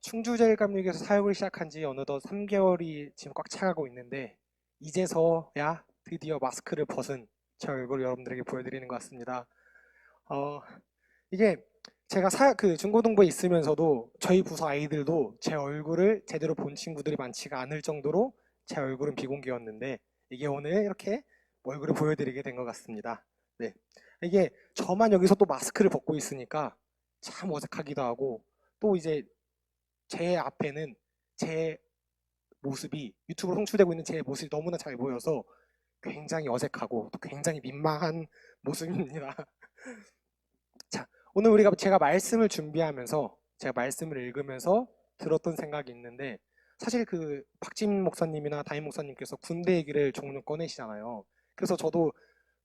충주제일감리교에서 사역을 시작한 지 어느덧 3개월이 지금 꽉 차가고 있는데 이제서야 드디어 마스크를 벗은 제 얼굴을 여러분들에게 보여드리는 것 같습니다. 어, 이게 제가 그 중고등부에 있으면서도 저희 부서 아이들도 제 얼굴을 제대로 본 친구들이 많지가 않을 정도로 제 얼굴은 비공개였는데 이게 오늘 이렇게 얼굴을 보여드리게 된 것 같습니다. 네. 이게 저만 여기서 또 마스크를 벗고 있으니까 참 어색하기도 하고 또 이제 제 앞에는 제 모습이 유튜브로 송출되고 있는 제 모습이 너무나 잘 보여서 굉장히 어색하고 또 굉장히 민망한 모습입니다. 자, 오늘 제가 말씀을 준비하면서 제가 말씀을 읽으면서 들었던 생각이 있는데 사실 그 박진 목사님이나 담임 목사님께서 군대 얘기를 종종 꺼내시잖아요. 그래서 저도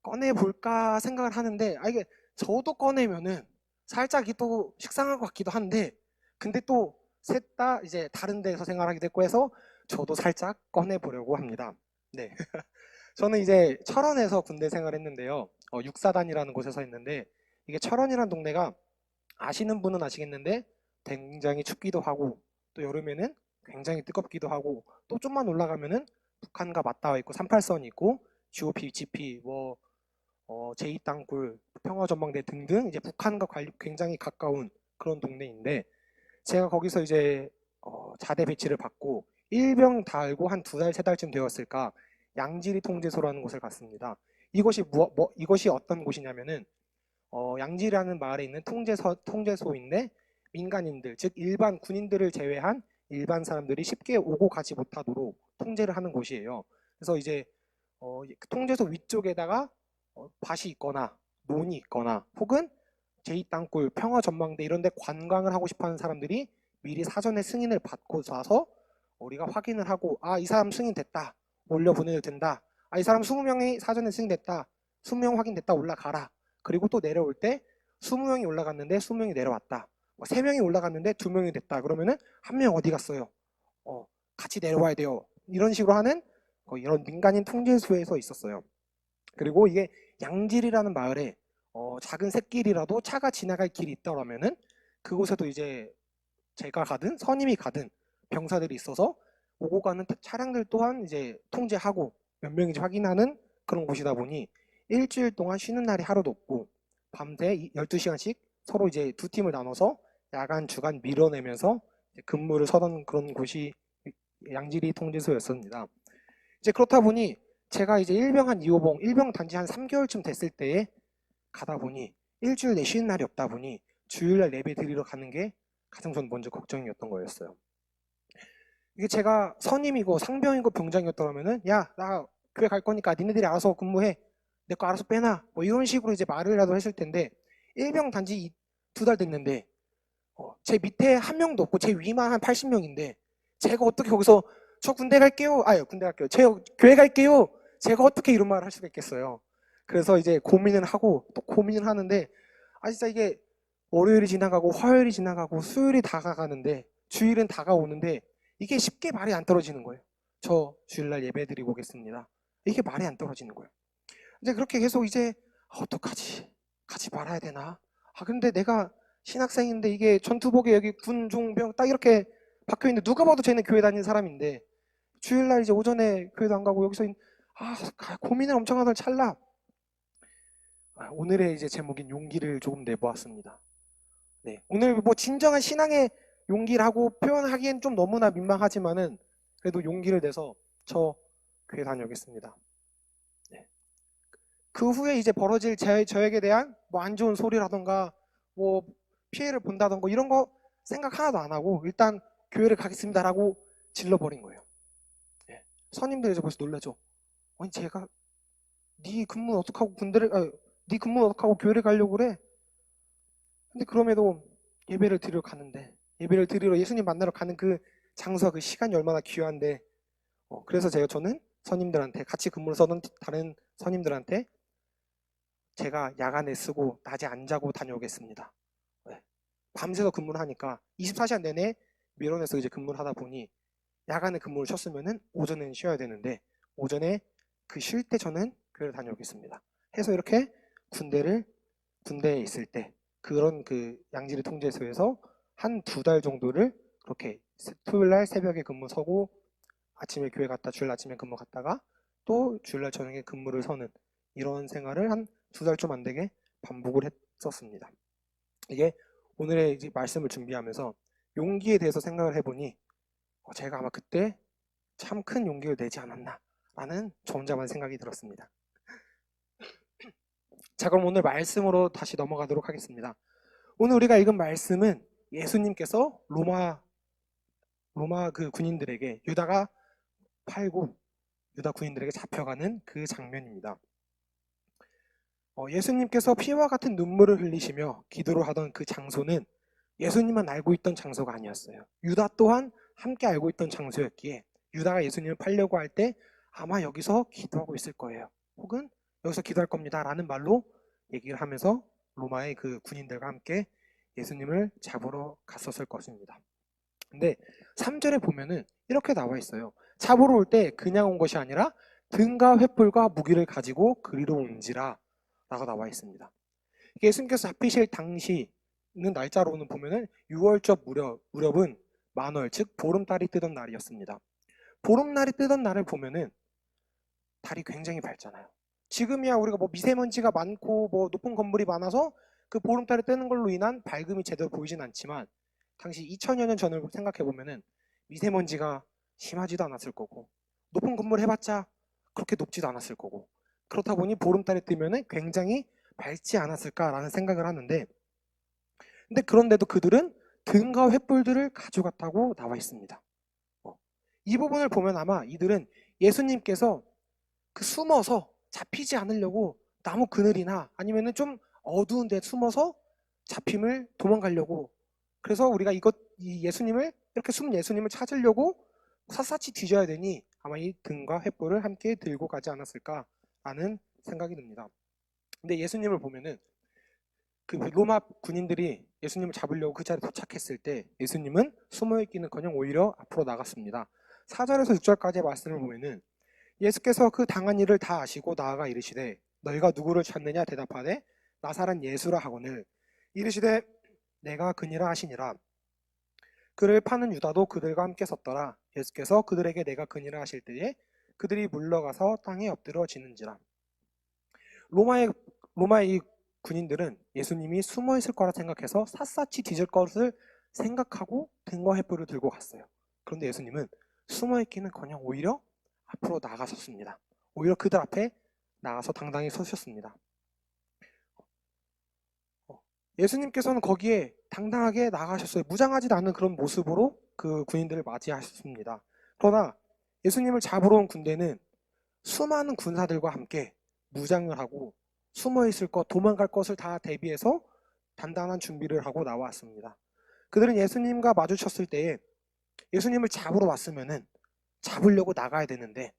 꺼내볼까 생각을 하는데 이게 저도 꺼내면은 살짝 또 식상한 것 같기도 한데 근데 또 셋 다 이제 다른 데서 생활하게 됐고 해서 저도 살짝 꺼내보려고 합니다. 네. 저는 이제 철원에서 군대 생활했는데요. 육사단이라는 곳에서 했는데 이게 철원이라는 동네가 아시는 분은 아시겠는데 굉장히 춥기도 하고 또 여름에는 굉장히 뜨겁기도 하고 또 좀만 올라가면은 북한과 맞닿아 있고 38선이 있고 GOP, GP, 제2땅굴, 평화전망대 등등 이제 북한과 굉장히 가까운 그런 동네인데 제가 거기서 이제 자대 배치를 받고 일병 달고 한 2달, 3달쯤 되었을까 양지리 통제소라는 곳을 갔습니다. 이것이 어떤 곳이냐면은 양지라는 마을에 있는 통제소인데 민간인들, 즉 일반 군인들을 제외한 일반 사람들이 쉽게 오고 가지 못하도록 통제를 하는 곳이에요. 그래서 이제 통제소 위쪽에다가 밭이 있거나 논이 있거나 혹은 제2땅굴, 평화전망대 이런 데 관광을 하고 싶어하는 사람들이 미리 사전에 승인을 받고 와서 우리가 확인을 하고 이 사람 승인됐다. 올려보내도 된다. 이 사람 20명이 사전에 승인됐다. 20명 확인됐다. 올라가라. 그리고 또 내려올 때 20명이 올라갔는데 20명이 내려왔다. 3명이 올라갔는데 2명이 됐다. 그러면은 1명 어디 갔어요? 같이 내려와야 돼요. 이런 식으로 하는 이런 민간인 통제소에서 있었어요. 그리고 이게 양질이라는 마을에 작은 샛길이라도 차가 지나갈 길이 있다라면은 그곳에도 이제 제가 가든 선임이 가든 병사들이 있어서 오고 가는 차량들 또한 이제 통제하고 몇 명인지 확인하는 그런 곳이다 보니 일주일 동안 쉬는 날이 하루도 없고 밤새 12시간씩 서로 이제 두 팀을 나눠서 야간 주간 밀어내면서 근무를 서던 그런 곳이 양지리 통제소였습니다. 이제 그렇다 보니 제가 이제 일병 한 2호봉, 일병 단지 한 3개월쯤 됐을 때에 가다 보니 일주일 내 쉬는 날이 없다 보니 주일날 예배 드리러 가는 게 가장 전 먼저 걱정이었던 거였어요. 이게 제가 선임이고 상병이고 병장이었더라면은 야, 나 교회 갈 거니까 니네들이 알아서 근무해. 내 거 알아서 빼놔. 이런 식으로 이제 말을라도 했을 텐데 일병 단지 2달 됐는데 제 밑에 한 명도 없고 제 위만 한 80명인데 제가 어떻게 거기서 저 군대 갈게요. 군대 갈게요. 제 교회 갈게요. 제가 어떻게 이런 말을 할 수가 있겠어요. 그래서 이제 고민을 하고 또 고민을 하는데 진짜 이게 월요일이 지나가고 화요일이 지나가고 수요일이 다가가는데 주일은 다가오는데 이게 쉽게 말이 안 떨어지는 거예요. 저 주일날 예배 드리고 오겠습니다. 이게 말이 안 떨어지는 거예요. 이제 그렇게 계속 이제 어떡하지? 가지 말아야 되나? 근데 내가 신학생인데 이게 전투복에 여기 군, 종병 딱 이렇게 박혀있는데 누가 봐도 쟤는 교회 다니는 사람인데 주일날 이제 오전에 교회도 안 가고 여기서 고민을 엄청 하던 찰나 오늘의 이제 제목인 용기를 조금 내보았습니다. 네, 오늘 뭐 진정한 신앙의 용기라고 표현하기엔 좀 너무나 민망하지만은 그래도 용기를 내서 저 교회 다녀오겠습니다. 네. 그 후에 이제 벌어질 저에게 대한 뭐 안 좋은 소리라던가 뭐 피해를 본다던가 이런 거 생각 하나도 안 하고 일단 교회를 가겠습니다라고 질러버린 거예요. 네. 선임들이 이제 벌써 놀라죠. 아니 제가 네 근무는 어떡하고 네 근무는 어떡하고 교회를 가려고 그래? 근데 그럼에도 예배를 드리러 가는데 예배를 드리러 예수님 만나러 가는 그 장소 그 시간이 얼마나 귀한데 그래서 저는 선임들한테 같이 근무를 서던 다른 선임들한테 제가 야간에 쓰고 낮에 안 자고 다녀오겠습니다. 네. 밤새서 근무를 하니까 24시간 내내 밀원에서 이제 근무를 하다 보니 야간에 근무를 쉬었으면은 오전에는 쉬어야 되는데 오전에 그 쉴 때 저는 교회를 다녀오겠습니다. 해서 이렇게 군대에 있을 때 그런 그 양질의 통제소에서 한 2달 정도를 그렇게 토요일날 새벽에 근무 서고 아침에 교회 갔다 주일 아침에 근무 갔다가 또 주일날 저녁에 근무를 서는 이런 생활을 한 2달 좀 안 되게 반복을 했었습니다. 이게 오늘의 이제 말씀을 준비하면서 용기에 대해서 생각을 해보니 제가 아마 그때 참 큰 용기를 내지 않았나 라는 점잖은 생각이 들었습니다. 자, 그럼 오늘 말씀으로 다시 넘어가도록 하겠습니다. 오늘 우리가 읽은 말씀은 예수님께서 로마 그 군인들에게 유다가 팔고 유다 군인들에게 잡혀가는 그 장면입니다. 예수님께서 피와 같은 눈물을 흘리시며 기도를 하던 그 장소는 예수님만 알고 있던 장소가 아니었어요. 유다 또한 함께 알고 있던 장소였기에 유다가 예수님을 팔려고 할 때 아마 여기서 기도하고 있을 거예요. 혹은 여기서 기도할 겁니다 라는 말로 얘기를 하면서 로마의 그 군인들과 함께 예수님을 잡으러 갔었을 것입니다. 근데 3절에 보면은 이렇게 나와 있어요. 잡으러 올 때 그냥 온 것이 아니라 등과 횃불과 무기를 가지고 그리로 온지라 라고 나와 있습니다. 예수님께서 잡히실 당시는 날짜로는 보면은 6월적 무렵은 만월, 즉 보름달이 뜨던 날이었습니다. 보름날이 뜨던 날을 보면은 달이 굉장히 밝잖아요. 지금이야 우리가 뭐 미세먼지가 많고 뭐 높은 건물이 많아서 그 보름달이 뜨는 걸로 인한 밝음이 제대로 보이진 않지만 당시 2000여 년 전을 생각해 보면은 미세먼지가 심하지도 않았을 거고 높은 건물 해봤자 그렇게 높지도 않았을 거고 그렇다 보니 보름달이 뜨면은 굉장히 밝지 않았을까라는 생각을 하는데 근데 그런데도 그들은 등과 횃불들을 가져갔다고 나와 있습니다. 이 부분을 보면 아마 이들은 예수님께서 그 숨어서 잡히지 않으려고 나무 그늘이나 아니면은 좀 어두운 데 숨어서 잡힘을 도망가려고 그래서 우리가 이 예수님을 이렇게 숨은 예수님을 찾으려고 샅샅이 뒤져야 되니 아마 이 등과 횃불을 함께 들고 가지 않았을까라는 생각이 듭니다. 근데 예수님을 보면은 그 로마 군인들이 예수님을 잡으려고 그 자리에 도착했을 때 예수님은 숨어있기는커녕 오히려 앞으로 나갔습니다. 4절에서 6절까지의 말씀을 보면은 예수께서 그 당한 일을 다 아시고 나아가 이르시되 너희가 누구를 찾느냐 대답하되 나사렛 예수라 하거늘 이르시되 내가 그니라 하시니라. 그를 파는 유다도 그들과 함께 섰더라. 예수께서 그들에게 내가 그니라 하실 때에 그들이 물러가서 땅에 엎드러지는지라. 로마의 이 군인들은 예수님이 숨어 있을 거라 생각해서 샅샅이 뒤질 것을 생각하고 등과 횃불을 들고 갔어요. 그런데 예수님은 숨어 있기는커녕 오히려 앞으로 나가섰습니다. 오히려 그들 앞에 나가서 당당히 서셨습니다. 예수님께서는 거기에 당당하게 나가셨어요. 무장하지도 않은 그런 모습으로 그 군인들을 맞이하셨습니다. 그러나 예수님을 잡으러 온 군대는 수많은 군사들과 함께 무장을 하고 숨어 있을 것, 도망갈 것을 다 대비해서 단단한 준비를 하고 나왔습니다. 그들은 예수님과 마주쳤을 때에 예수님을 잡으러 왔으면은 잡으려고 나가야 되는데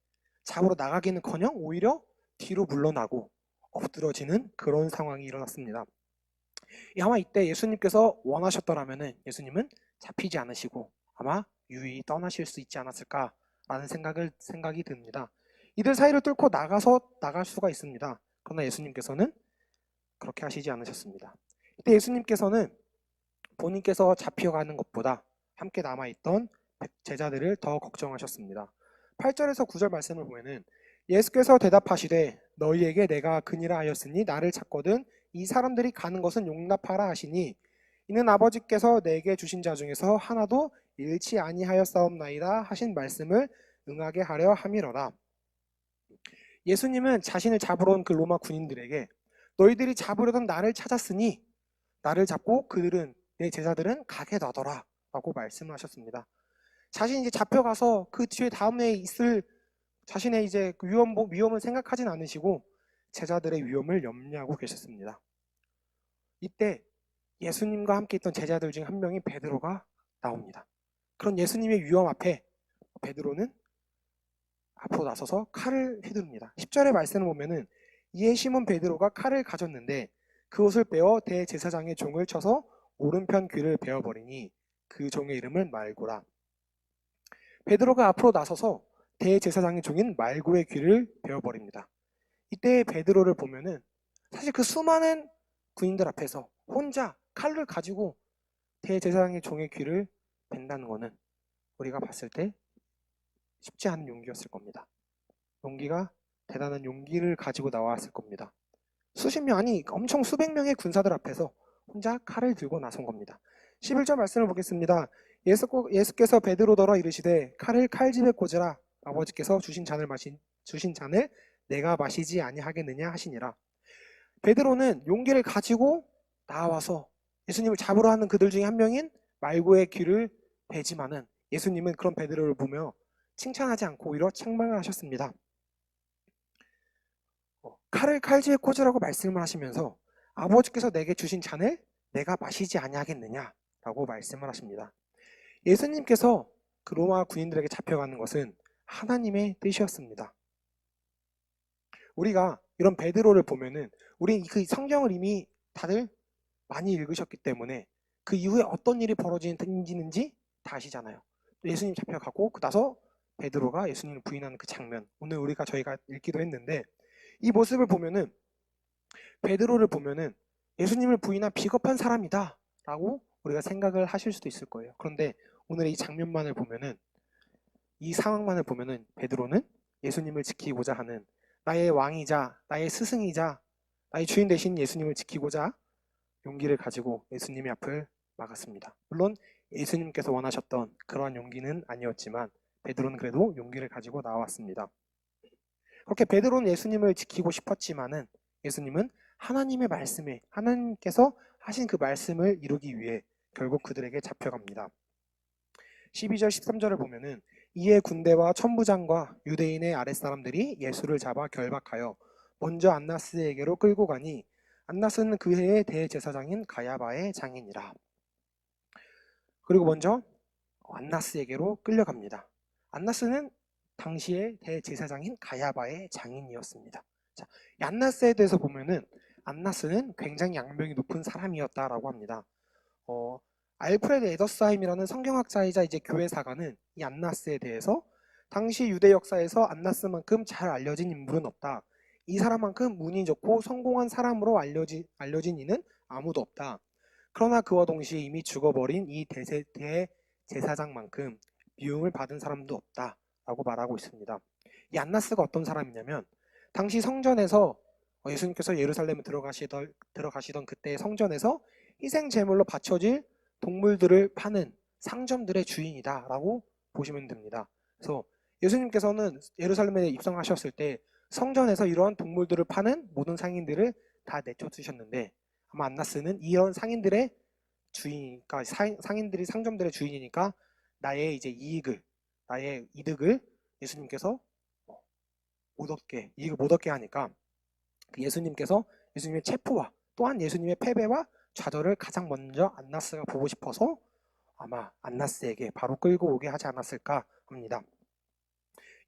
잡으러 나가기는커녕 오히려 뒤로 물러나고 엎드러지는 그런 상황이 일어났습니다. 아마 이때 예수님께서 원하셨더라면은 예수님은 잡히지 않으시고 아마 유유히 떠나실 수 있지 않았을까라는 생각이 듭니다. 이들 사이를 뚫고 나갈 수가 있습니다. 그러나 예수님께서는 그렇게 하시지 않으셨습니다. 이때 예수님께서는 본인께서 잡혀가는 것보다 함께 남아있던 제자들을 더 걱정하셨습니다. 8절에서 9절 말씀을 보면은 예수께서 대답하시되 너희에게 내가 그니라 하였으니 나를 찾거든 이 사람들이 가는 것은 용납하라 하시니 이는 아버지께서 내게 주신 자 중에서 하나도 잃지 아니하였사옵나이다 하신 말씀을 응하게 하려 함이로라. 예수님은 자신을 잡으러 온 그 로마 군인들에게 너희들이 잡으려던 나를 찾았으니 나를 잡고 내 제자들은 가게 놔둬라 라고 말씀을 하셨습니다. 자신이 이제 잡혀가서 그 뒤에 다음에 있을 자신의 이제 위험을 생각하진 않으시고 제자들의 위험을 염려하고 계셨습니다. 이때 예수님과 함께 있던 제자들 중 한 명인 베드로가 나옵니다. 그런 예수님의 위험 앞에 베드로는 앞으로 나서서 칼을 휘두릅니다. 10절의 말씀을 보면은 이에 시몬 베드로가 칼을 가졌는데 그것을 빼어 대제사장의 종을 쳐서 오른편 귀를 베어버리니 그 종의 이름은 말고라. 베드로가 앞으로 나서서 대제사장의 종인 말고의 귀를 베어버립니다. 이때 베드로를 보면은 사실 그 수많은 군인들 앞에서 혼자 칼을 가지고 대제사장의 종의 귀를 벤다는 거는 우리가 봤을 때 쉽지 않은 용기였을 겁니다. 용기가 대단한 용기를 가지고 나왔을 겁니다. 수십 명, 아니 엄청 수백 명의 군사들 앞에서 혼자 칼을 들고 나선 겁니다. 11절 말씀을 보겠습니다. 예수께서 베드로더러 이르시되 칼을 칼집에 꽂으라. 아버지께서 주신 잔을 내가 마시지 아니하겠느냐 하시니라. 베드로는 용기를 가지고 나와서 예수님을 잡으러 하는 그들 중에 한 명인 말고의 귀를 베지만은 예수님은 그런 베드로를 보며 칭찬하지 않고 오히려 책망을 하셨습니다. 칼을 칼집에 꽂으라고 말씀을 하시면서 아버지께서 내게 주신 잔을 내가 마시지 아니하겠느냐라고 말씀을 하십니다. 예수님께서 그 로마 군인들에게 잡혀가는 것은 하나님의 뜻이었습니다. 우리가 이런 베드로를 보면은 우리 그 성경을 이미 다들 많이 읽으셨기 때문에 그 이후에 어떤 일이 벌어지는지 다 아시잖아요. 예수님 잡혀가고 그 나서 베드로가 예수님을 부인하는 그 장면, 오늘 저희가 읽기도 했는데 이 모습을 보면은 베드로를 보면은 예수님을 부인한 비겁한 사람이다 라고 우리가 생각을 하실 수도 있을 거예요. 그런데 오늘 이 장면만을 보면은, 이 상황만을 보면은 베드로는 예수님을 지키고자 하는, 나의 왕이자 나의 스승이자 나의 주인 되신 예수님을 지키고자 용기를 가지고 예수님의 앞을 막았습니다. 물론 예수님께서 원하셨던 그러한 용기는 아니었지만 베드로는 그래도 용기를 가지고 나왔습니다. 그렇게 베드로는 예수님을 지키고 싶었지만은 예수님은 하나님의 말씀에, 하나님께서 하신 그 말씀을 이루기 위해 결국 그들에게 잡혀갑니다. 12절 13절을 보면은 이에 군대와 천부장과 유대인의 아랫사람들이 예수를 잡아 결박하여 먼저 안나스에게로 끌고 가니 안나스는 그 해의 대제사장인 가야바의 장인이라. 그리고 먼저 안나스에게로 끌려갑니다. 안나스는 당시의 대제사장인 가야바의 장인이었습니다. 자, 안나스에 대해서 보면은 안나스는 굉장히 양명이 높은 사람이었다라고 합니다. 알프레드 에더스하임이라는 성경학자이자 이제 교회사가는 이 안나스에 대해서 당시 유대 역사에서 안나스만큼 잘 알려진 인물은 없다. 이 사람만큼 운이 좋고 성공한 사람으로 알려진 이는 아무도 없다. 그러나 그와 동시에 이미 죽어버린 이 대제사장만큼 미움을 받은 사람도 없다 라고 말하고 있습니다. 이 안나스가 어떤 사람이냐면 당시 성전에서 예수님께서 예루살렘에 들어가시던 그때 성전에서 희생 제물로 바쳐질 동물들을 파는 상점들의 주인이다 라고 보시면 됩니다. 그래서 예수님께서는 예루살렘에 입성하셨을 때 성전에서 이러한 동물들을 파는 모든 상인들을 다 내쫓으셨는데 아마 안나스는 이런 상인들의 주인이니까, 상인들이 상점들의 주인이니까 나의 이득을 예수님께서 이익을 못 얻게 하니까 예수님께서 예수님의 체포와 또한 예수님의 패배와 좌절을 가장 먼저 안나스가 보고 싶어서 아마 안나스에게 바로 끌고 오게 하지 않았을까 합니다.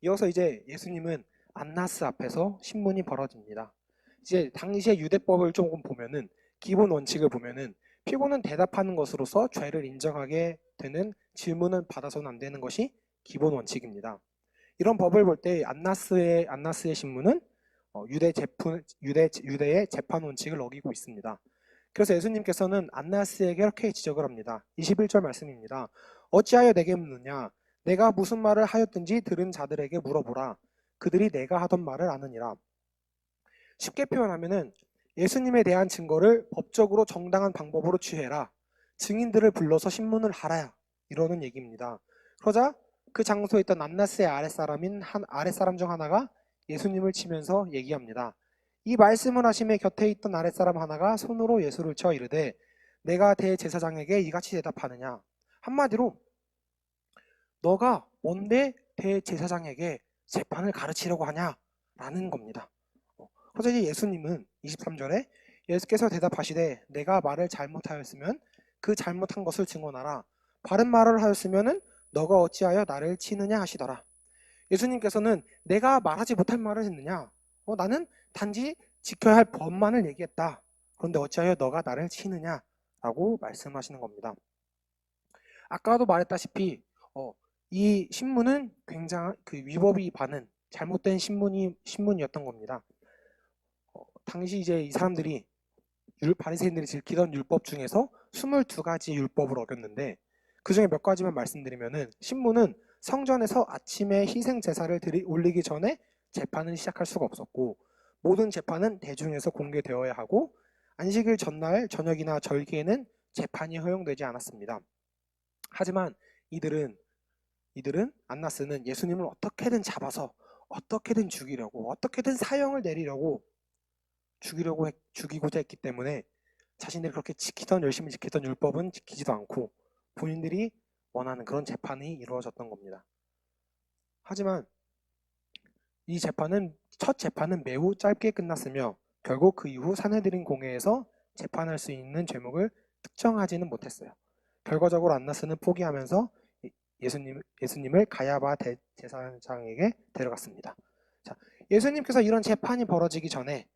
이어서 이제 예수님은 안나스 앞에서 신문이 벌어집니다. 이제 당시의 유대법을 조금 보면은, 기본 원칙을 보면은 피고는 대답하는 것으로서 죄를 인정하게 되는 질문은 받아서는 안 되는 것이 기본 원칙입니다. 이런 법을 볼 때 안나스의 신문은 유대의 재판 원칙을 어기고 있습니다. 그래서 예수님께서는 안나스에게 이렇게 지적을 합니다. 21절 말씀입니다. 어찌하여 내게 묻느냐? 내가 무슨 말을 하였든지 들은 자들에게 물어보라. 그들이 내가 하던 말을 아느니라. 쉽게 표현하면은 예수님에 대한 증거를 법적으로 정당한 방법으로 취해라. 증인들을 불러서 신문을 하라. 이러는 얘기입니다. 그러자 그 장소에 있던 안나스의 아랫사람 중 하나가 예수님을 치면서 얘기합니다. 이 말씀을 하심에 곁에 있던 아랫사람 하나가 손으로 예수를 쳐 이르되 내가 대제사장에게 이같이 대답하느냐. 한마디로 너가 뭔데 대제사장에게 재판을 가르치려고 하냐 라는 겁니다. 그래서 이제 예수님은 23절에 예수께서 대답하시되 내가 말을 잘못하였으면 그 잘못한 것을 증언하라. 바른 말을 하였으면 너가 어찌하여 나를 치느냐 하시더라. 예수님께서는 내가 말하지 못할 말을 했느냐? 나는 단지 지켜야 할 법만을 얘기했다. 그런데 어찌하여 너가 나를 치느냐? 라고 말씀하시는 겁니다. 아까도 말했다시피 이 신문은 굉장한 그 위법이 많은 잘못된 신문이었던 겁니다. 당시 이제 이 사람들이 바리새인들이 지키던 율법 중에서 22가지 율법을 어겼는데 그 중에 몇 가지만 말씀드리면은 신문은 성전에서 아침에 희생 제사를 올리기 전에 재판을 시작할 수가 없었고 모든 재판은 대중에서 공개되어야 하고 안식일 전날 저녁이나 절기에는 재판이 허용되지 않았습니다. 하지만 이들은 안나스는 예수님을 어떻게든 잡아서 어떻게든 죽이려고 어떻게든 사형을 내리려고 죽이고자 했기 때문에 자신들이 그렇게 열심히 지키던 율법은 지키지도 않고 본인들이 원하는 그런 재판이 이루어졌던 겁니다. 하지만 첫 재판은 매우 짧게 끝났으며 결국 그 이후 산헤드린 공회에서 재판할 수 있는 죄목을 특정하지는 못했어요. 결과적으로 안나스는 포기하면서 예수님을 가야바 대제사장에게 데려갔습니다. 자, 예수님께서 이런 재판이 벌어지기 전에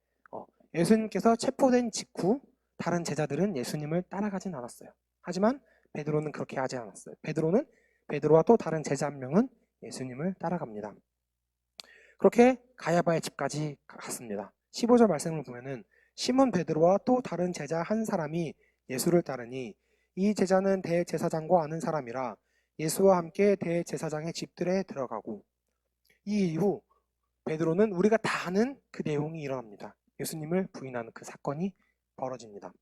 예수님께서 체포된 직후 다른 제자들은 예수님을 따라가진 않았어요. 하지만 베드로는 그렇게 하지 않았어요. 베드로와 또 다른 제자 한 명은 예수님을 따라갑니다. 그렇게 가야바의 집까지 갔습니다. 15절 말씀을 보면은 시몬 베드로와 또 다른 제자 한 사람이 예수를 따르니 이 제자는 대제사장과 아는 사람이라 예수와 함께 대제사장의 집들에 들어가고 이 이후 베드로는 우리가 다 아는 그 내용이 일어납니다. 예수님을 부인하는 그 사건이 벌어집니다.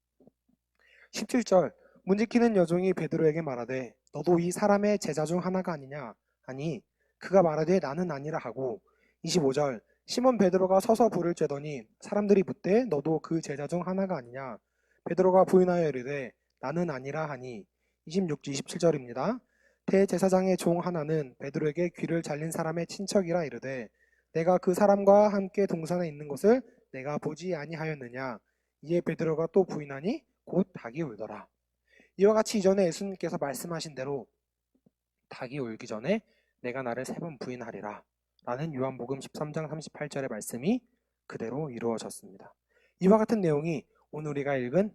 17절 문지키는 여종이 베드로에게 말하되 너도 이 사람의 제자 중 하나가 아니냐 하니 그가 말하되 나는 아니라 하고 25절 시몬 베드로가 서서 불을 쬐더니 사람들이 묻되 너도 그 제자 중 하나가 아니냐 베드로가 부인하여 이르되 나는 아니라 하니 27절입니다. 대제사장의 종 하나는 베드로에게 귀를 잘린 사람의 친척이라 이르되 내가 그 사람과 함께 동산에 있는 것을 내가 보지 아니하였느냐 이에 베드로가 또 부인하니 곧 닭이 울더라. 이와 같이 이전에 예수님께서 말씀하신 대로 닭이 울기 전에 내가 나를 3번 부인하리라 라는 요한복음 13장 38절의 말씀이 그대로 이루어졌습니다. 이와 같은 내용이 오늘 우리가 읽은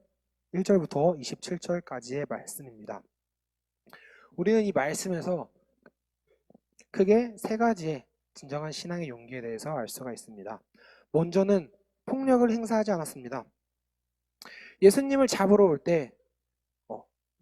1절부터 27절까지의 말씀입니다. 우리는 이 말씀에서 크게 3가지의 진정한 신앙의 용기에 대해서 알 수가 있습니다. 먼저는 폭력을 행사하지 않았습니다. 예수님을 잡으러 올 때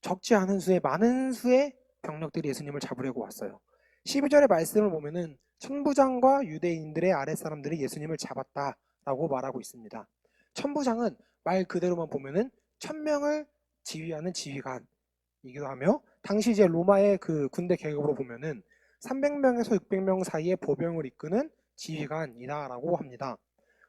적지 않은 수의 많은 수의 병력들이 예수님을 잡으려고 왔어요. 12절의 말씀을 보면은 천부장과 유대인들의 아랫사람들이 예수님을 잡았다라고 말하고 있습니다. 천부장은 말 그대로만 보면은 1000명을 지휘하는 지휘관이기도 하며 당시 이제 로마의 그 군대 계급으로 보면은 300명에서 600명 사이의 보병을 이끄는 지휘관이다라고 합니다.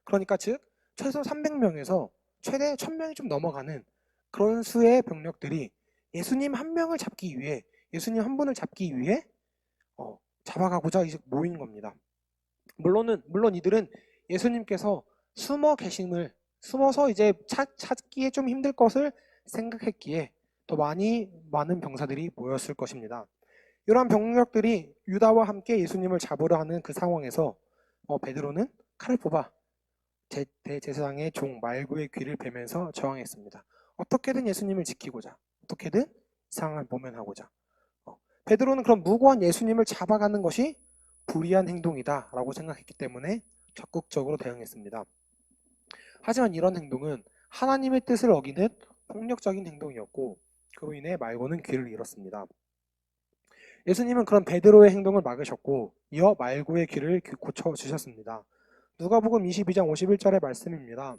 그러니까 즉 최소 300명에서 최대 1000명이 좀 넘어가는 그런 수의 병력들이 예수님 한 명을 잡기 위해 예수님 한 분을 잡기 위해 잡아가고자 이제 모인 겁니다. 물론 이들은 예수님께서 숨어서 이제 찾기에 좀 힘들 것을 생각했기에 더 많은 병사들이 모였을 것입니다. 이러한 병력들이 유다와 함께 예수님을 잡으려 하는 그 상황에서 베드로는 칼을 뽑아 대제사장의 종 말구의 귀를 베면서 저항했습니다. 어떻게든 예수님을 지키고자, 어떻게든 상황을 모면하고자. 베드로는 그럼 무고한 예수님을 잡아가는 것이 불의한 행동이다라고 생각했기 때문에 적극적으로 대응했습니다. 하지만 이런 행동은 하나님의 뜻을 어기는 폭력적인 행동이었고 그로 인해 말고는 귀를 잃었습니다. 예수님은 그런 베드로의 행동을 막으셨고 이어 말고의 귀를 고쳐주셨습니다. 누가복음 22장 51절의 말씀입니다.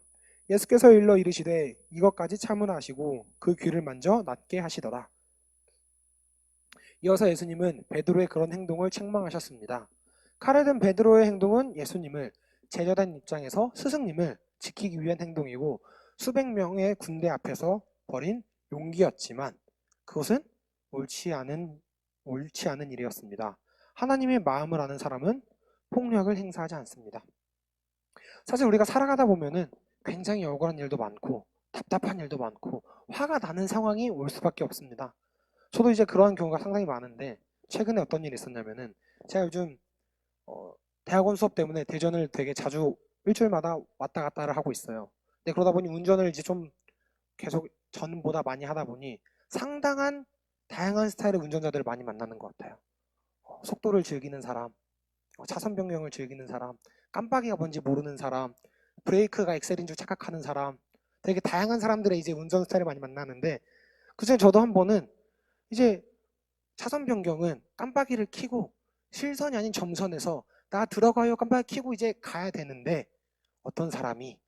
예수께서 일러 이르시되 이것까지 참으라 하시고 그 귀를 만져 낫게 하시더라. 이어서 예수님은 베드로의 그런 행동을 책망하셨습니다. 칼에 든 베드로의 행동은 예수님을 제자된 입장에서 스승님을 지키기 위한 행동이고 수백 명의 군대 앞에서 벌인 용기였지만 그것은 옳지 않은 일이었습니다. 하나님의 마음을 아는 사람은 폭력을 행사하지 않습니다. 사실 우리가 살아가다 보면은 굉장히 억울한 일도 많고 답답한 일도 많고 화가 나는 상황이 올 수밖에 없습니다. 저도 이제 그러한 경우가 상당히 많은데 최근에 어떤 일이 있었냐면은 제가 요즘 대학원 수업 때문에 대전을 되게 자주 일주일마다 왔다 갔다를 하고 있어요. 근데 그러다 보니 운전을 이제 좀 계속 전보다 많이 하다 보니 상당한 다양한 스타일의 운전자들을 많이 만나는 것 같아요. 속도를 즐기는 사람, 차선 변경을 즐기는 사람, 깜빡이가 뭔지 모르는 사람, 브레이크가 엑셀인 줄 착각하는 사람, 되게 다양한 사람들의 이제 운전 스타일을 많이 만나는데 그중에 저도 한 번은 이제 차선 변경은 깜빡이를 켜고 실선이 아닌 점선에서 나 들어가요 깜빡이 켜고 이제 가야 되는데 어떤 사람이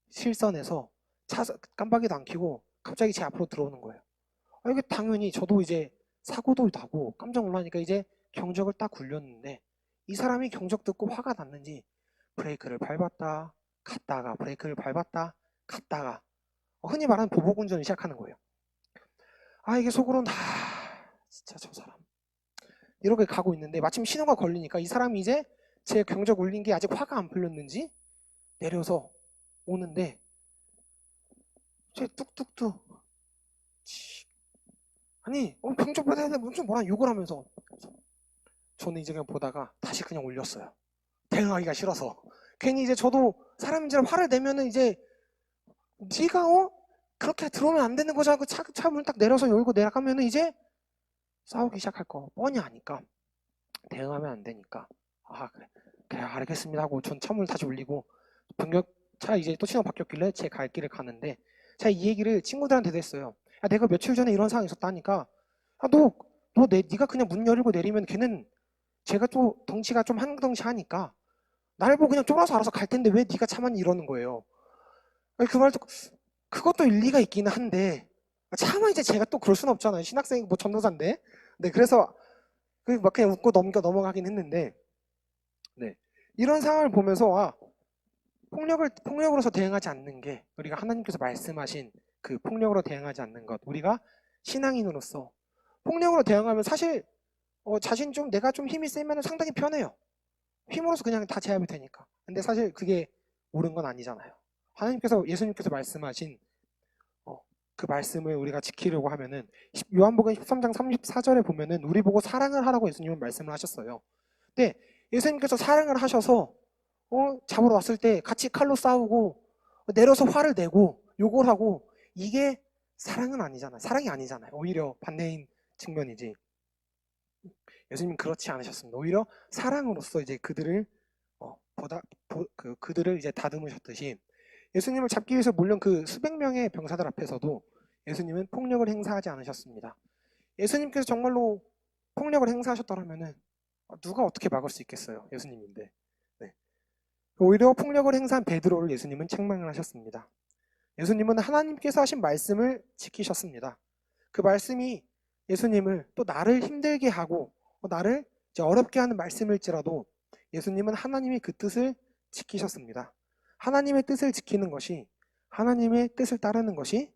실선에서 차선 깜빡이도 안 켜고 갑자기 제 앞으로 들어오는 거예요. 이게 당연히 저도 이제 사고도 나고 깜짝 놀라니까 이제 경적을 딱 굴렸는데 이 사람이 경적 듣고 화가 났는지 브레이크를 밟았다 갔다가 브레이크를 밟았다 갔다가 흔히 말하는 보복 운전을 시작하는 거예요. 이게 속으로는 진짜 저 사람 이렇게 가고 있는데 마침 신호가 걸리니까 이 사람이 이제 제 경적 울린 게 아직 화가 안 풀렸는지 내려서 오는데 제 뚝뚝뚝 아니 경적 받아야 돼 무슨 뭐라 욕을 하면서 저는 이제 그냥 보다가 다시 그냥 올렸어요. 대응하기가 싫어서 괜히 이제 저도 사람인지라 화를 내면은 이제 네가 그렇게 들어오면 안 되는 거잖아. 차 문 딱 내려서 열고 내려가면은 이제 싸우기 시작할 거 뻔히 아니까 대응하면 안 되니까 그래 알겠습니다 하고 전 차문을 다시 올리고 차 이제 또 신호 바뀌었길래 제 갈 길을 가는데 제가 이 얘기를 친구들한테도 했어요. 내가 며칠 전에 이런 상황이 있었다니까 네가 그냥 문 열고 내리면 걔는 제가 또 덩치가 좀 한 덩치 하니까 날 보고 그냥 쫄아서 알아서 갈 텐데 왜 네가 차만 이러는 거예요. 그 말도 그것도 일리가 있기는 한데 차마 이제 제가 또 그럴 수는 없잖아요. 신학생 뭐 전도사인데. 네, 그래서 막 그냥 웃고 넘어가긴 했는데 네. 이런 상황을 보면서 폭력으로서 대응하지 않는 게 우리가 하나님께서 말씀하신 그 폭력으로 대응하지 않는 것 우리가 신앙인으로서 폭력으로 대응하면 사실 자신 좀 내가 좀 힘이 세면 상당히 편해요. 힘으로서 그냥 다 제압이 되니까. 근데 사실 그게 옳은 건 아니잖아요. 예수님께서 말씀하신 그 말씀을 우리가 지키려고 하면은 요한복음 13장 34절에 보면은 우리 보고 사랑을 하라고 예수님은 말씀을 하셨어요. 근데 예수님께서 사랑을 하셔서 잡으러 왔을 때 같이 칼로 싸우고 내려서 화를 내고 욕을 하고 이게 사랑은 아니잖아요. 사랑이 아니잖아요. 오히려 반대인 측면이지. 예수님은 그렇지 않으셨습니다. 오히려 사랑으로서 이제 그들을 그들을 이제 다듬으셨듯이 예수님을 잡기 위해서 몰려온 그 수백 명의 병사들 앞에서도 예수님은 폭력을 행사하지 않으셨습니다. 예수님께서 정말로 폭력을 행사하셨더라면은 누가 어떻게 막을 수 있겠어요? 예수님인데. 네. 오히려 폭력을 행사한 베드로를 예수님은 책망을 하셨습니다. 예수님은 하나님께서 하신 말씀을 지키셨습니다. 그 말씀이 예수님을 또 나를 힘들게 하고 나를 이제 어렵게 하는 말씀일지라도 예수님은 하나님의 그 뜻을 지키셨습니다. 하나님의 뜻을 지키는 것이 하나님의 뜻을 따르는 것이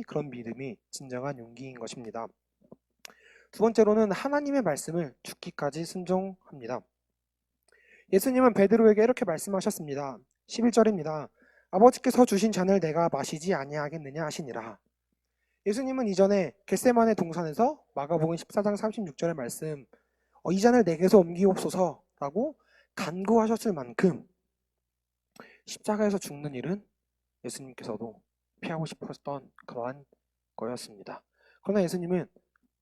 그런 믿음이 진정한 용기인 것입니다. 두 번째로는 하나님의 말씀을 죽기까지 순종합니다. 예수님은 베드로에게 이렇게 말씀하셨습니다. 11절입니다. 아버지께서 주신 잔을 내가 마시지 아니하겠느냐 하시니라. 예수님은 이전에 겟세마네 동산에서 마가복음 14장 36절의 말씀 이 잔을 내게서 옮기옵소서라고 간구하셨을 만큼 십자가에서 죽는 일은 예수님께서도 피하고 싶었던 그러한 거였습니다. 그러나 예수님은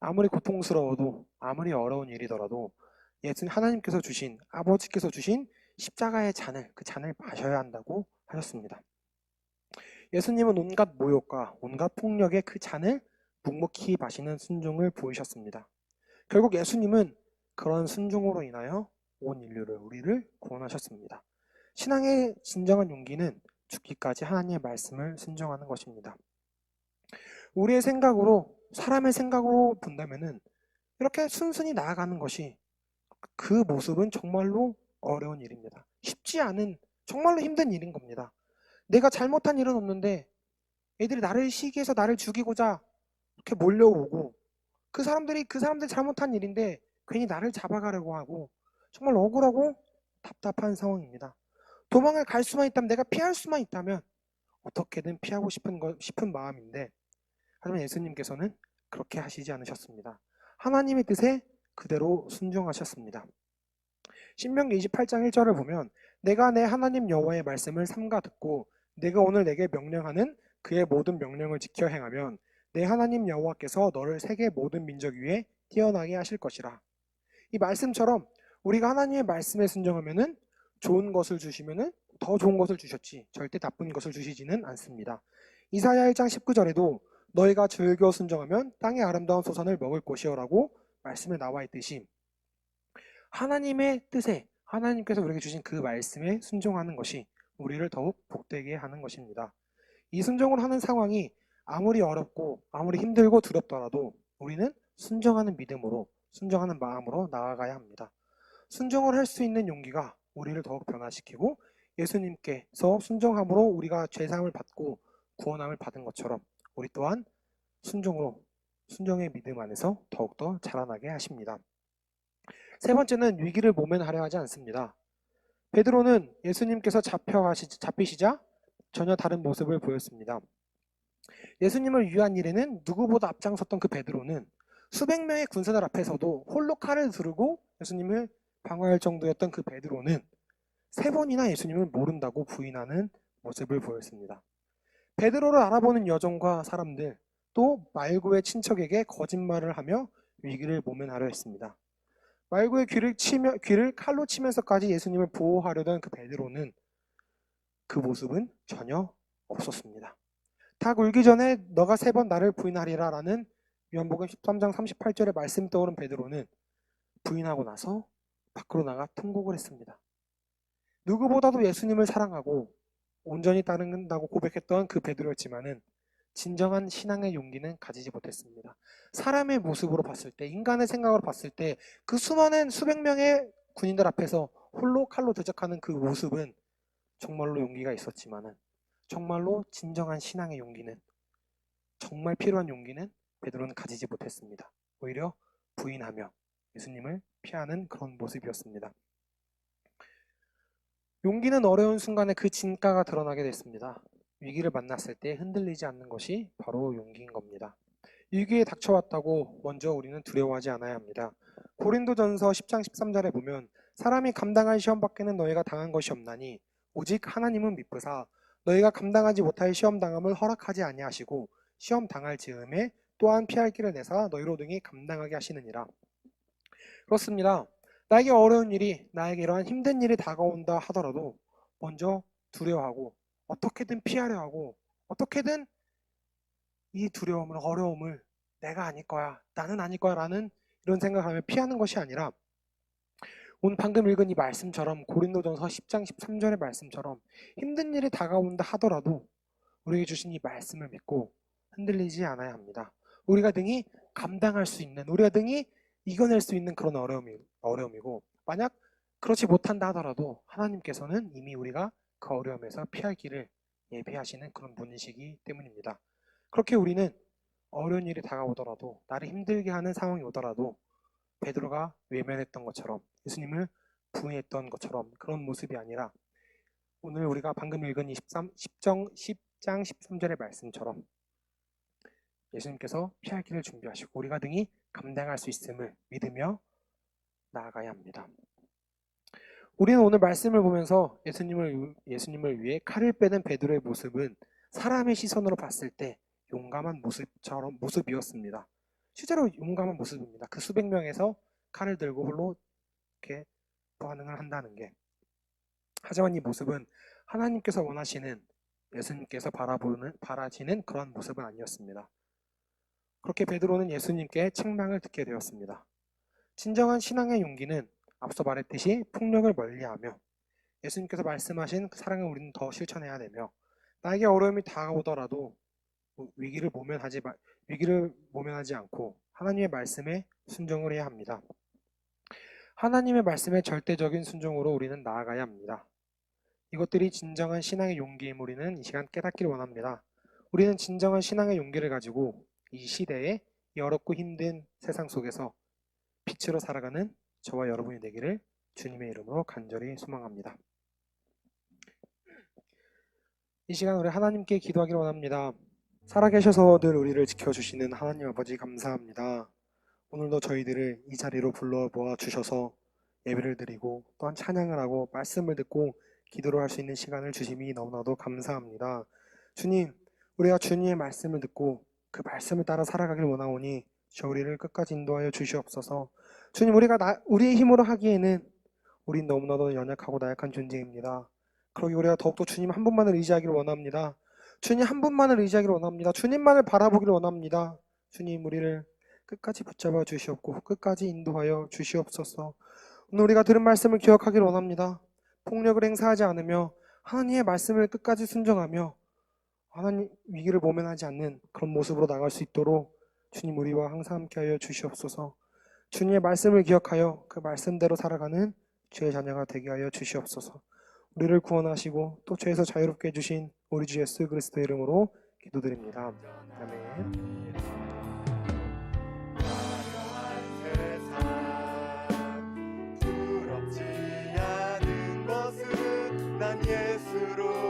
아무리 고통스러워도 아무리 어려운 일이더라도 하나님께서 주신 아버지께서 주신 십자가의 잔을 그 잔을 마셔야 한다고 하셨습니다. 예수님은 온갖 모욕과 온갖 폭력의 그 잔을 묵묵히 마시는 순종을 보이셨습니다. 결국 예수님은 그런 순종으로 인하여 온 인류를 우리를 구원하셨습니다. 신앙의 진정한 용기는 죽기까지 하나님의 말씀을 순종하는 것입니다. 우리의 생각으로 사람의 생각으로 본다면은 이렇게 순순히 나아가는 것이 그 모습은 정말로 어려운 일입니다. 쉽지 않은 정말로 힘든 일인 겁니다. 내가 잘못한 일은 없는데 애들이 나를 시기해서 나를 죽이고자 이렇게 몰려오고 그 사람들 잘못한 일인데 괜히 나를 잡아가려고 하고 정말 억울하고 답답한 상황입니다. 도망을 갈 수만 있다면 내가 피할 수만 있다면 어떻게든 피하고 싶은 마음인데 하지만 예수님께서는 그렇게 하시지 않으셨습니다. 하나님의 뜻에 그대로 순종하셨습니다. 신명기 28장 1절을 보면 내가 내 하나님 여호와의 말씀을 삼가 듣고 내가 오늘 내게 명령하는 그의 모든 명령을 지켜 행하면 내 하나님 여호와께서 너를 세계 모든 민족 위에 뛰어나게 하실 것이라. 이 말씀처럼 우리가 하나님의 말씀에 순종하면은 좋은 것을 주시면은 더 좋은 것을 주셨지 절대 나쁜 것을 주시지는 않습니다. 이사야 1장 19절에도 너희가 즐겨 순종하면 땅의 아름다운 소산을 먹을 것이여라고 말씀에 나와 있듯이 하나님의 뜻에 하나님께서 우리에게 주신 그 말씀에 순종하는 것이 우리를 더욱 복되게 하는 것입니다. 이 순종을 하는 상황이 아무리 어렵고 아무리 힘들고 두렵더라도 우리는 순종하는 믿음으로 순종하는 마음으로 나아가야 합니다. 순종을 할 수 있는 용기가 우리를 더욱 변화시키고 예수님께서 순종함으로 우리가 죄사함을 받고 구원함을 받은 것처럼 우리 또한 순종으로 순종의 믿음 안에서 더욱더 자라나게 하십니다. 세 번째는 위기를 모면하려 하지 않습니다. 베드로는 예수님께서 잡히시자 전혀 다른 모습을 보였습니다. 예수님을 위한 일에는 누구보다 앞장섰던 그 베드로는 수백 명의 군사들 앞에서도 홀로 칼을 두르고 예수님을 방어할 정도였던 그 베드로는 세 번이나 예수님을 모른다고 부인하는 모습을 보였습니다. 베드로를 알아보는 여종과 사람들, 또 말고의 친척에게 거짓말을 하며 위기를 모면하려 했습니다. 말고의 귀를 칼로 치면서까지 예수님을 보호하려던 그 베드로는 그 모습은 전혀 없었습니다. 닭 울기 전에 너가 세 번 나를 부인하리라 라는 요한복음 13장 38절의 말씀 떠오른 베드로는 부인하고 나서 밖으로 나가 통곡을 했습니다. 누구보다도 예수님을 사랑하고 온전히 따른다고 고백했던 그 베드로였지만은 진정한 신앙의 용기는 가지지 못했습니다. 사람의 모습으로 봤을 때, 인간의 생각으로 봤을 때 그 수많은 수백 명의 군인들 앞에서 홀로 칼로 대적하는 그 모습은 정말로 용기가 있었지만은 정말로 진정한 신앙의 용기는 정말 필요한 용기는 베드로는 가지지 못했습니다. 오히려 부인하며 예수님을 피하는 그런 모습이었습니다. 용기는 어려운 순간에 그 진가가 드러나게 됐습니다. 위기를 만났을 때 흔들리지 않는 것이 바로 용기인 겁니다. 위기에 닥쳐왔다고 먼저 우리는 두려워하지 않아야 합니다. 고린도전서 10장 13절에 보면 사람이 감당할 시험 밖에는 너희가 당한 것이 없나니 오직 하나님은 미쁘사 너희가 감당하지 못할 시험 당함을 허락하지 아니하시고 시험 당할 즈음에 또한 피할 길을 내사 너희로 등이 감당하게 하시느니라. 그렇습니다. 나에게 어려운 일이, 나에게 이러한 힘든 일이 다가온다 하더라도 먼저 두려워하고 어떻게든 피하려 하고 어떻게든 이 두려움을, 어려움을 내가 아닐 거야, 나는 아닐 거야 라는 이런 생각을 하며 피하는 것이 아니라 오늘 방금 읽은 이 말씀처럼 고린도전서 10장 13절의 말씀처럼 힘든 일이 다가온다 하더라도 우리에게 주신 이 말씀을 믿고 흔들리지 않아야 합니다. 우리가 등이 감당할 수 있는, 우리가 등이 이겨낼 수 있는 그런 어려움이고 만약 그렇지 못한다 하더라도 하나님께서는 이미 우리가 그 어려움에서 피할 길을 예비하시는 그런 분이시기 때문입니다. 그렇게 우리는 어려운 일이 다가오더라도 나를 힘들게 하는 상황이 오더라도 베드로가 외면했던 것처럼 예수님을 부인했던 것처럼 그런 모습이 아니라 오늘 우리가 방금 읽은 10장 13절의 말씀처럼 예수님께서 피할 길을 준비하시고 우리가 등이 감당할 수 있음을 믿으며 나아가야 합니다. 우리는 오늘 말씀을 보면서 예수님을 위해 칼을 빼는 베드로의 모습은 사람의 시선으로 봤을 때 용감한 모습이었습니다. 실제로 용감한 모습입니다. 그 수백 명에서 칼을 들고 홀로 이렇게 반응을 한다는 게. 하지만 이 모습은 하나님께서 원하시는 예수님께서 바라시는 그런 모습은 아니었습니다. 그렇게 베드로는 예수님께 책망을 듣게 되었습니다. 진정한 신앙의 용기는 앞서 말했듯이 폭력을 멀리하며 예수님께서 말씀하신 그 사랑을 우리는 더 실천해야 되며 나에게 어려움이 다가오더라도 위기를 모면하지 않고 하나님의 말씀에 순종을 해야 합니다. 하나님의 말씀에 절대적인 순종으로 우리는 나아가야 합니다. 이것들이 진정한 신앙의 용기임 우리는 이 시간 깨닫기를 원합니다. 우리는 진정한 신앙의 용기를 가지고 이 시대에 이 어렵고 힘든 세상 속에서 빛으로 살아가는 저와 여러분이 되기를 주님의 이름으로 간절히 소망합니다. 이 시간 우리 하나님께 기도하기를 원합니다. 살아계셔서 늘 우리를 지켜주시는 하나님 아버지 감사합니다. 오늘도 저희들을 이 자리로 불러모아 주셔서 예배를 드리고 또한 찬양을 하고 말씀을 듣고 기도를 할 수 있는 시간을 주심이 너무나도 감사합니다. 주님, 우리가 주님의 말씀을 듣고 그 말씀을 따라 살아가길 원하오니 저 우리를 끝까지 인도하여 주시옵소서. 주님, 우리의 힘으로 하기에는 우린 너무나도 연약하고 나약한 존재입니다. 그러기 우리가 더욱더 주님 한 분만을 의지하기를 원합니다. 주님 한 분만을 의지하기를 원합니다. 주님만을 바라보기를 원합니다. 주님, 우리를 끝까지 붙잡아 주시옵고 끝까지 인도하여 주시옵소서. 오늘 우리가 들은 말씀을 기억하기를 원합니다. 폭력을 행사하지 않으며 하나님의 말씀을 끝까지 순종하며 하나님 위기를 모면하지 않는 그런 모습으로 나갈 수 있도록 주님 우리와 항상 함께하여 주시옵소서. 주님의 말씀을 기억하여 그 말씀대로 살아가는 주의 자녀가 되게 하여 주시옵소서. 우리를 구원하시고 또 죄에서 자유롭게 해주신 우리 주 예수 그리스도의 이름으로 기도드립니다. 아멘. 부럽지 않은 것은 난 예수로